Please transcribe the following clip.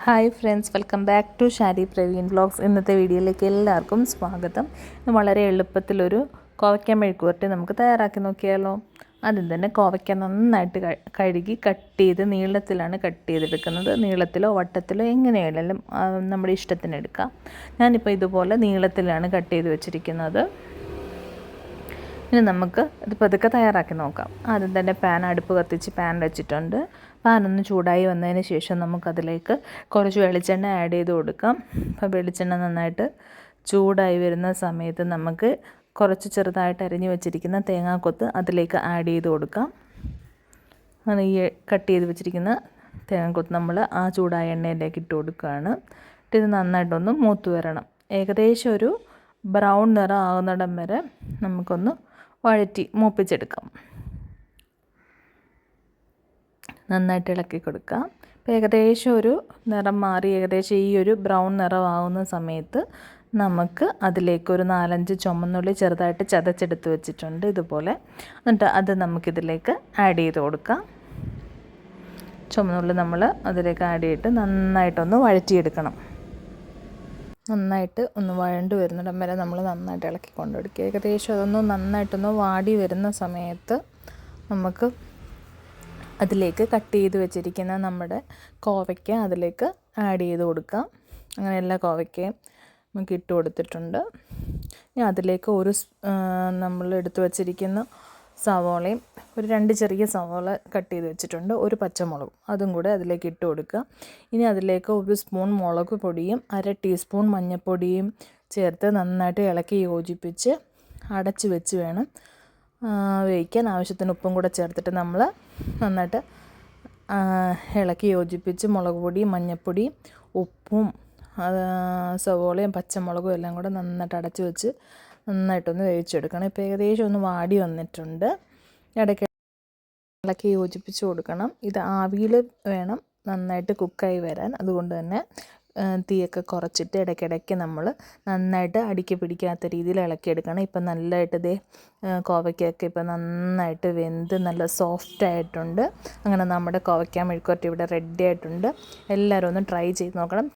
Hi friends, welcome back to Shari Praveen vlogs. ഇന്നത്തെ വീഡിയോയിലേക്ക് എല്ലാവർക്കും സ്വാഗതം. ഇന്ന് വളരെ എളുപ്പത്തിലൊരു കോവയ്ക്ക മെഴുക്കുവരട്ടി നമുക്ക് തയ്യാറാക്കി നോക്കിയാലോ. ആദ്യം തന്നെ കോവയ്ക്ക നന്നായിട്ട് കഴുകി കട്ട് ചെയ്ത് നീളത്തിലാണ് കട്ട് ചെയ്തെടുക്കുന്നത്. നീളത്തിലോ വട്ടത്തിലോ എങ്ങനെയായാലും നമ്മുടെ ഇഷ്ടത്തിന് എടുക്കാം. ഞാനിപ്പോൾ ഇതുപോലെ നീളത്തിലാണ് കട്ട് ചെയ്ത് വെച്ചിരിക്കുന്നത്. ഇനി നമുക്ക് ഇത് പതുക്കെ തയ്യാറാക്കി നോക്കാം. ആദ്യം തന്നെ അടുപ്പ് കത്തിച്ച് പാൻ വെച്ചിട്ടുണ്ട്. പാൻ ഒന്ന് ചൂടായി വന്നതിന് ശേഷം നമുക്കതിലേക്ക് കുറച്ച് വെളിച്ചെണ്ണ ആഡ് ചെയ്ത് കൊടുക്കാം. അപ്പോൾ വെളിച്ചെണ്ണ നന്നായിട്ട് ചൂടായി വരുന്ന സമയത്ത് നമുക്ക് കുറച്ച് ചെറുതായിട്ട് അരിഞ്ഞ് വെച്ചിരിക്കുന്ന തേങ്ങാക്കൊത്ത് അതിലേക്ക് ആഡ് ചെയ്ത് കൊടുക്കാം. ഈ കട്ട് ചെയ്ത് വെച്ചിരിക്കുന്ന തേങ്ങാക്കൊത്ത് നമ്മൾ ആ ചൂടായ എണ്ണയിലേക്ക് ഇട്ട് കൊടുക്കുകയാണ്. ഇത് നന്നായിട്ടൊന്ന് മൂത്ത് വരണം. ഏകദേശം ഒരു ബ്രൗൺ നിറം ആകുന്നിടം വരെ നമുക്കൊന്ന് വഴറ്റി മൂപ്പിച്ചെടുക്കാം. നന്നായിട്ട് ഇളക്കി കൊടുക്കാം. അപ്പോൾ ഏകദേശം ഒരു നിറം മാറി ഏകദേശം ഈ ഒരു ബ്രൗൺ നിറമാകുന്ന സമയത്ത് നമുക്ക് അതിലേക്ക് ഒരു 4-5 ചുമന്നുള്ളി ചെറുതായിട്ട് ചതച്ചെടുത്ത് വെച്ചിട്ടുണ്ട് ഇതുപോലെ. എന്നിട്ട് അത് നമുക്കിതിലേക്ക് ആഡ് ചെയ്ത് കൊടുക്കാം. ചുമന്നുള്ളി നമ്മൾ അതിലേക്ക് ആഡ് ചെയ്തിട്ട് നന്നായിട്ടൊന്ന് വഴറ്റിയെടുക്കണം. നന്നായിട്ട് ഒന്ന് വഴണ്ട് വരുന്നിടം വരെ നമ്മൾ നന്നായിട്ട് ഇളക്കി കൊണ്ടുകൊടുക്കുക. ഏകദേശം അതൊന്ന് നന്നായിട്ടൊന്ന് വാടി വരുന്ന സമയത്ത് നമുക്ക് അതിലേക്ക് കട്ട് ചെയ്ത് വെച്ചിരിക്കുന്ന നമ്മുടെ കോവയ്ക്ക അതിലേക്ക് ആഡ് ചെയ്ത് കൊടുക്കാം. അങ്ങനെ എല്ലാ കോവയ്ക്കയും നമുക്ക് ഇട്ട് കൊടുത്തിട്ടുണ്ട്. ഇനി അതിലേക്ക് നമ്മൾ എടുത്ത് വെച്ചിരിക്കുന്ന സവോളയും ഒരു 2 ചെറിയ സവോള കട്ട് ചെയ്ത് വെച്ചിട്ടുണ്ട്, ഒരു പച്ചമുളകും അതും കൂടെ അതിലേക്ക് ഇട്ട് കൊടുക്കുക. ഇനി അതിലേക്ക് 1 സ്പൂൺ മുളക് പൊടിയും 1/2 ടീസ്പൂൺ മഞ്ഞൾപ്പൊടിയും ചേർത്ത് നന്നായിട്ട് ഇളക്കി യോജിപ്പിച്ച് അടച്ച് വെച്ച് വേണം വേവിക്കാൻ. ആവശ്യത്തിന് ഉപ്പും കൂടെ ചേർത്തിട്ട് നമ്മൾ നന്നായിട്ട് ഇളക്കി യോജിപ്പിച്ച് മുളക് പൊടിയും മഞ്ഞൾപ്പൊടിയും ഉപ്പും സവോളയും പച്ചമുളകും എല്ലാം കൂടെ നന്നായിട്ട് അടച്ച് വെച്ച് നന്നായിട്ടൊന്ന് വേവിച്ചെടുക്കണം. ഇപ്പോൾ ഏകദേശം ഒന്ന് വാടി വന്നിട്ടുണ്ട്. ഇടയ്ക്ക് ഇളക്കി യോജിപ്പിച്ച് കൊടുക്കണം. ഇത് ആവിയിൽ വേണം നന്നായിട്ട് കുക്കായി വരാൻ. അതുകൊണ്ട് തന്നെ തീയൊക്കെ കുറച്ചിട്ട് ഇടയ്ക്കിടയ്ക്ക് നമ്മൾ നന്നായിട്ട് അടിക്ക് പിടിക്കാത്ത രീതിയിൽ ഇളക്കിയെടുക്കണം. ഇപ്പം നല്ലതായിട്ട് കോവയ്ക്കൊക്കെ ഇപ്പം നന്നായിട്ട് വെന്ത് നല്ല സോഫ്റ്റ് ആയിട്ടുണ്ട്. അങ്ങനെ നമ്മുടെ കോവയ്ക്ക മെഴുക്കുവരട്ടി ഇവിടെ റെഡി ആയിട്ടുണ്ട്. എല്ലാവരും ഒന്ന് ട്രൈ ചെയ്ത് നോക്കണം.